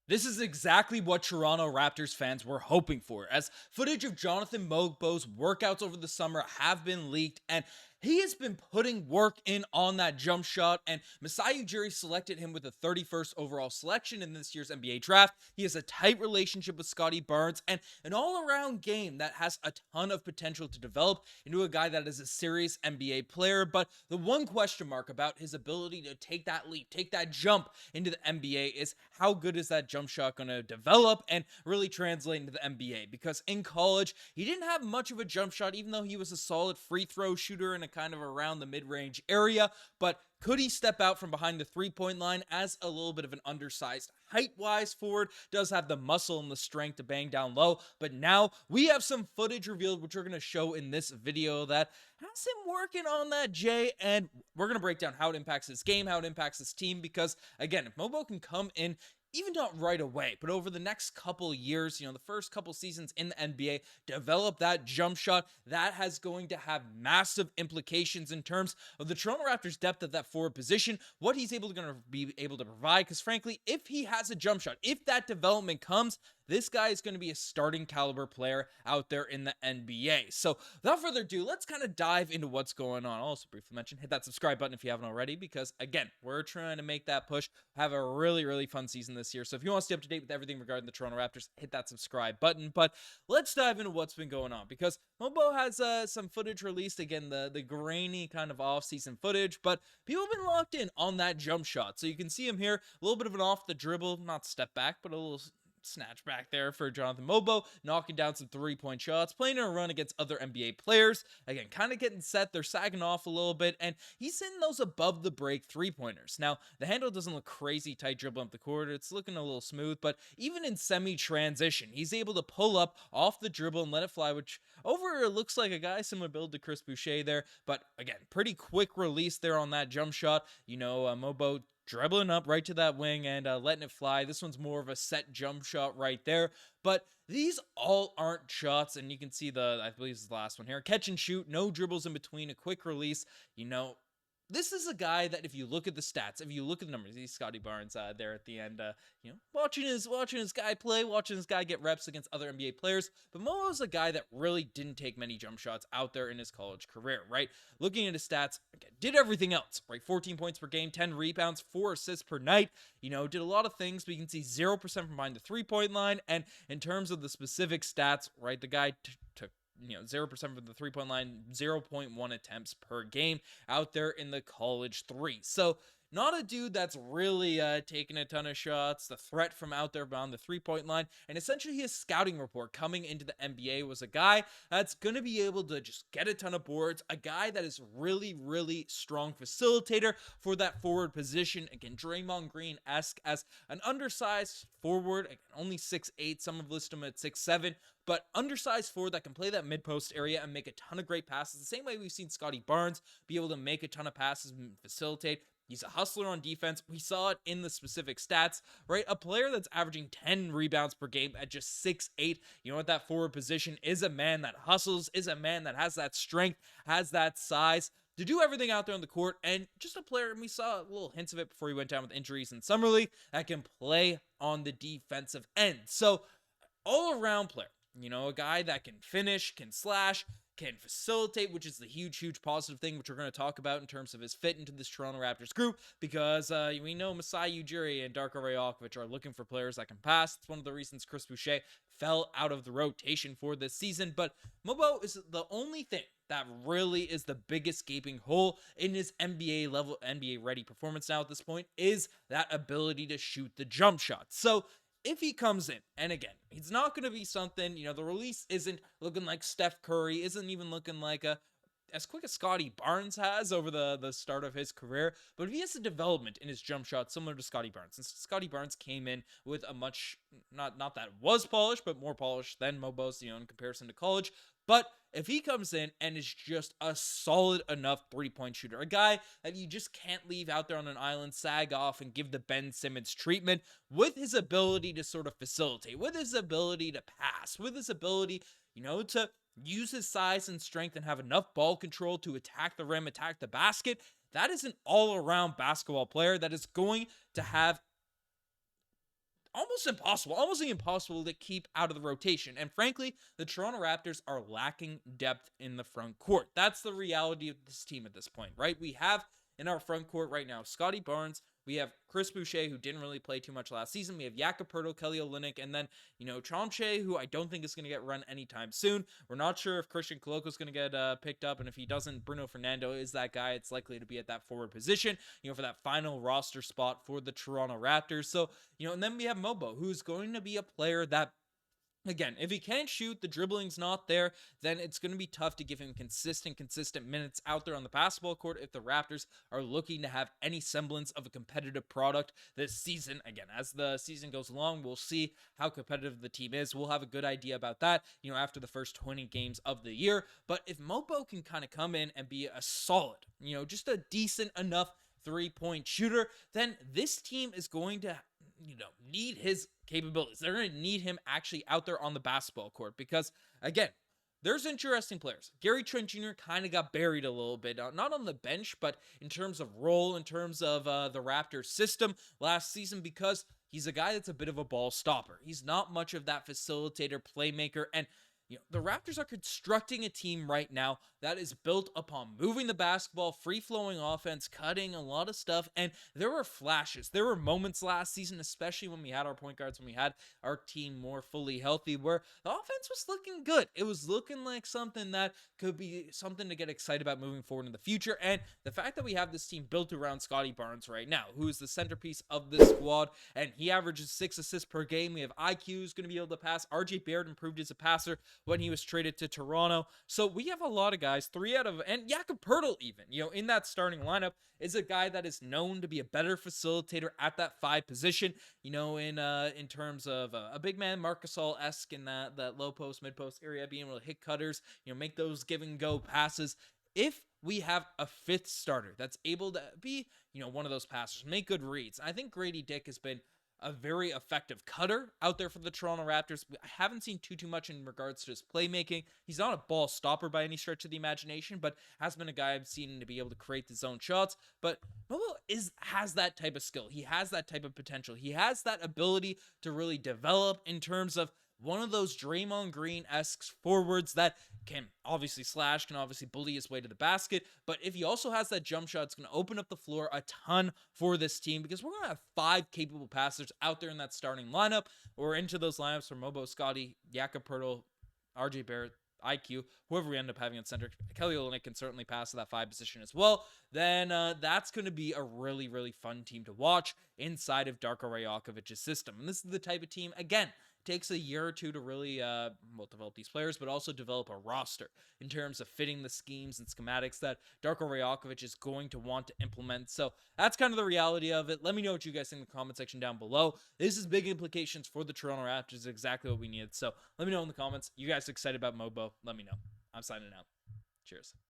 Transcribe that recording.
This is exactly what Toronto Raptors fans were hoping for, as footage of Jonathan Mogbo's workouts over the summer have been leaked, and he has been putting work in on that jump shot, and Masai Ujiri selected him with the 31st overall selection in this year's NBA draft. He has a tight relationship with Scottie Barnes, and an all-around game that has a ton of potential to develop into a guy that is a serious NBA player. But the one question mark about his ability to take that leap, take that jump into the NBA is how good is that jump shot going to develop and really translate into the NBA? Because in college, he didn't have much of a jump shot, even though he was a solid free throw shooter and a kind of around the mid-range area. But could he step out from behind the three-point line as a little bit of an undersized height-wise forward? Does have the muscle and the strength to bang down low. But now we have some footage revealed, which we're going to show in this video, that has him working on that J. And we're going to break down how it impacts his game, how it impacts his team. Because, again, if Mogbo can come in, even not right away, but over the next couple years, the first couple seasons in the NBA, develop that jump shot, that has going to have massive implications in terms of the Toronto Raptors' depth at that forward position, what he's going to be able to provide. Because frankly, if he has a jump shot, if that development comes, this guy is going to be a starting caliber player out there in the NBA. So without further ado, let's kind of dive into what's going on. I'll also briefly mention, hit that subscribe button if you haven't already, because again, we're trying to make that push, have a really, really fun season this year. So if you want to stay up to date with everything regarding the Toronto Raptors, hit that subscribe button. But let's dive into what's been going on, because Mogbo has some footage released, again, the grainy kind of off-season footage, but people have been locked in on that jump shot. So you can see him here, a little bit of an off the dribble, not step back, but a little snatch back there for Jonathan Mogbo, knocking down some three-point shots, playing in a run against other NBA players. Again, kind of getting set. They're sagging off a little bit, and he's hitting those above the break three-pointers. Now, the handle doesn't look crazy tight dribbling up the court. It's looking a little smooth, but even in semi-transition, he's able to pull up off the dribble and let it fly, which over looks like a guy similar build to Chris Boucher there. But again, pretty quick release there on that jump shot. Mogbo dribbling up right to that wing and letting it fly. This one's more of a set jump shot right there. But these all aren't shots, and you can see I believe this is the last one here. Catch and shoot, no dribbles in between, a quick release. This is a guy that if you look at the stats, if you look at the numbers, he's Scottie Barnes there at the end, watching his guy play, watching his guy get reps against other NBA players. But Mo's a guy that really didn't take many jump shots out there in his college career, right? Looking at his stats, again, did everything else, right? 14 points per game, 10 rebounds, 4 assists per night. Did a lot of things, but you can see 0% from behind the three-point line. And in terms of the specific stats, right, the guy took 0% from the three-point line, 0.1 attempts per game out there in the college three. So not a dude that's really taking a ton of shots. The threat from out there beyond the three-point line, and essentially his scouting report coming into the NBA was a guy that's going to be able to just get a ton of boards, a guy that is really, really strong facilitator for that forward position. Again, Draymond Green-esque as an undersized forward, again, only 6'8", some have listed him at 6'7", but undersized forward that can play that mid-post area and make a ton of great passes. The same way we've seen Scottie Barnes be able to make a ton of passes and facilitate. He's a hustler on defense. We saw it in the specific stats, right? A player that's averaging 10 rebounds per game at just 6'8". At that forward position is a man that hustles, is a man that has that strength, has that size to do everything out there on the court, and just a player, and we saw little hints of it before he went down with injuries in Summer League, that can play on the defensive end. So, all-around player. A guy that can finish, can slash, can facilitate, which is the huge, huge positive thing, which we're going to talk about in terms of his fit into this Toronto Raptors group, because we know Masai Ujiri and Darko Rajaković are looking for players that can pass. It's one of the reasons Chris Boucher fell out of the rotation for this season, but Mogbo is the only thing that really is the biggest gaping hole in his NBA level, NBA ready performance now at this point, is that ability to shoot the jump shot. So if he comes in, and again, he's not going to be something, the release isn't looking like Steph Curry, isn't even looking like as quick as Scottie Barnes has over the start of his career, but if he has a development in his jump shot similar to Scottie Barnes, since Scottie Barnes came in with a much, not that was polished, but more polished than Mogbo's, in comparison to college, but if he comes in and is just a solid enough three-point shooter, a guy that you just can't leave out there on an island, sag off, and give the Ben Simmons treatment, with his ability to sort of facilitate, with his ability to pass, with his ability, to use his size and strength and have enough ball control to attack the rim, attack the basket, that is an all-around basketball player that is going to have almost impossible to keep out of the rotation. And frankly, the Toronto Raptors are lacking depth in the front court. That's the reality of this team at this point, right? We have in our front court right now Scottie Barnes. We have Chris Boucher, who didn't really play too much last season. We have Jakob Poeltl, Kelly Olynyk, and then, Chomche, who I don't think is going to get run anytime soon. We're not sure if Christian Koloko is going to get picked up, and if he doesn't, Bruno Fernando is that guy. It's likely to be at that forward position, for that final roster spot for the Toronto Raptors. So, and then we have Mogbo, who's going to be a player that, again, if he can't shoot, the dribbling's not there, then it's going to be tough to give him consistent minutes out there on the basketball court if the Raptors are looking to have any semblance of a competitive product this season. Again, as the season goes along, we'll see how competitive the team is. We'll have a good idea about that, after the first 20 games of the year. But if Mogbo can kind of come in and be a solid, just a decent enough three-point shooter, then this team is going to need his capabilities. They're going to need him actually out there on the basketball court because, again, there's interesting players. Trent Jr. kind of got buried a little bit, not on the bench, but in terms of role, in terms of the Raptors system last season, because he's a guy that's a bit of a ball stopper. He's not much of that facilitator, playmaker, and the Raptors are constructing a team right now that is built upon moving the basketball, free-flowing offense, cutting a lot of stuff, and there were flashes. There were moments last season, especially when we had our point guards, when we had our team more fully healthy, where the offense was looking good. It was looking like something that could be something to get excited about moving forward in the future, and the fact that we have this team built around Scottie Barnes right now, who is the centerpiece of this squad, and he averages 6 assists per game. We have IQ who's going to be able to pass. Barrett improved as a passer when he was traded to Toronto. So we have a lot of guys, and Jakob Poeltl even, in that starting lineup is a guy that is known to be a better facilitator at that 5 position, in terms of a big man, Marc Gasol-esque in that low post, mid post area, being able to hit cutters, make those give and go passes. If we have a 5th starter that's able to be, one of those passers, make good reads. I think Gradey Dick has been a very effective cutter out there for the Toronto Raptors. I haven't seen too much in regards to his playmaking. He's not a ball stopper by any stretch of the imagination, but has been a guy I've seen to be able to create his own shots. But Mogbo has that type of skill. He has that type of potential. He has that ability to really develop in terms of one of those Draymond Green-esque forwards that can obviously slash, can obviously bully his way to the basket, but if he also has that jump shot, it's going to open up the floor a ton for this team because we're going to have 5 capable passers out there in that starting lineup or into those lineups for Mogbo, Scottie, Jakob Poeltl, Barrett, IQ, whoever we end up having at center. Kelly Olynyk can certainly pass to that 5 position as well. Then that's going to be a really, really fun team to watch inside of Darko Rajakovic's system. And this is the type of team, again, takes a year or two to really develop these players, but also develop a roster in terms of fitting the schemes and schematics that Darko Rajaković is going to want to implement. So that's kind of the reality of it. Let me know what you guys think in the comment section down below. This is big implications for the Toronto Raptors, exactly what we needed. So let me know in the comments. You guys excited about Mogbo? Let me know. I'm signing out. Cheers.